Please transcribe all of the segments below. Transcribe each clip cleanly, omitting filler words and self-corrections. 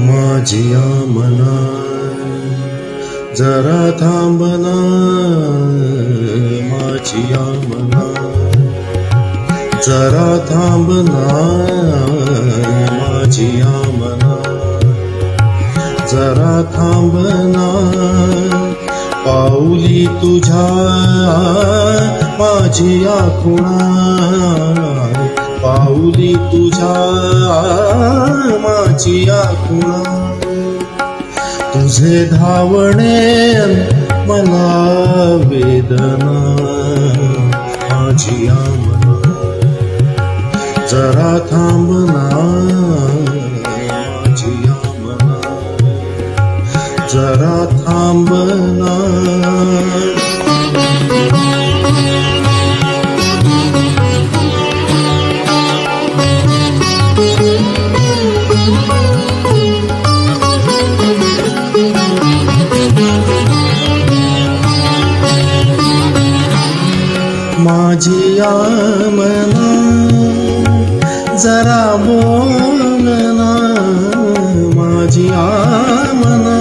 माझिया मना जरा थांबना, माझिया मना जरा थांबना, माझिया मना जरा थांबना, पाऊली तुझ्या माझिया खुणा, पाऊली तुझ्या माझिया खुणा, तुझे धावणे मला वेदना, माझिया मना जरा थांबना, माझिया मना जरा थांबना. माझिया मना जरा बोलना, माझिया मना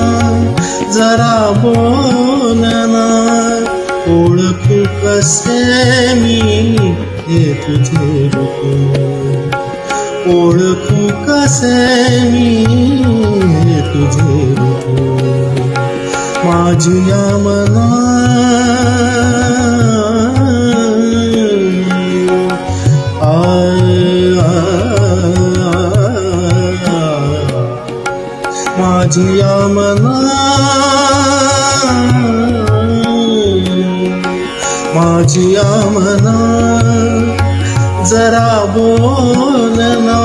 जरा बोलना, ओळखू कसे मी हे तुझे रूप, ओळखू कसे मी हे तुझे रूप, माझिया मना माझिया मना, माझिया मना जरा बोलना,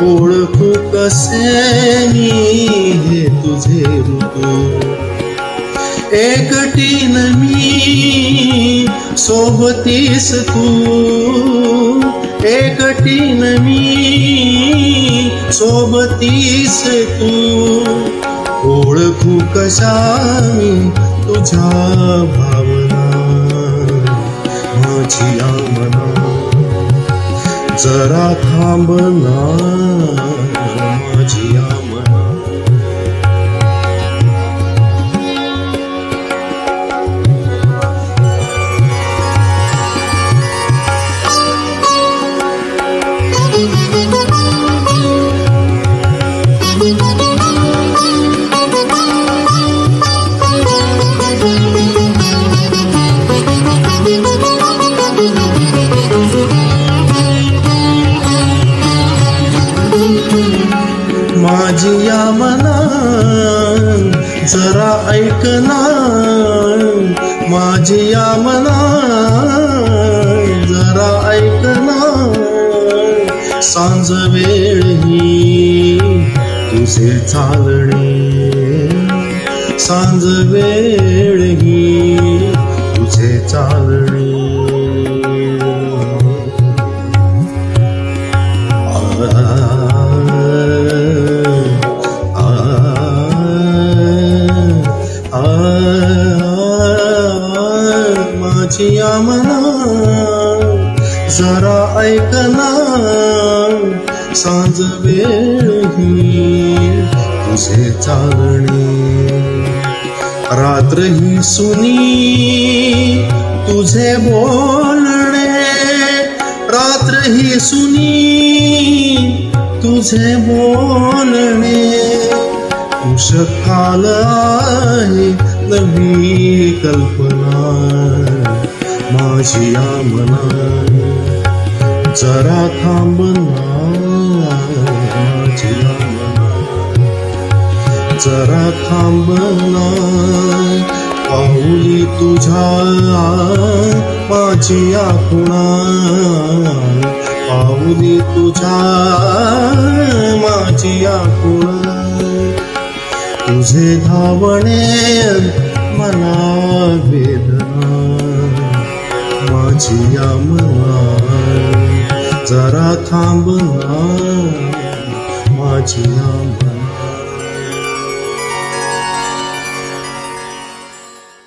ओळखू कसे मी हे तुझे रूप, एकटीन मी सोबतीस तू, एकटीन मी सोबतीस तू, ओळखू कशा मी तुझ्या भावना, माझिया मना जरा थांबना, माझिया मना. माझिया मना जरा ऐकना, माझिया मना जरा ऐकना, सांज वेळ ही तुझे चालणे, सांज वेळ ही तुझे चालणे, माझिया मना जरा ऐकना, सांज वेळ ही तुझे चालणे, रात्र ही सुनी तुझे बोलणे, रात्र ही सुनी तुझे बोलणे, उषकाल आहे नवी कल्पना, माझिया मना जरा थांबना, माझिया मना जरा थांबना, पाऊली तुझ्या माझिया खुणा, पाऊली तुझ्या माझिया खुणा, तुझे धावणे मला वेदना, माझी या मना जरा थांबना, माझी या मना.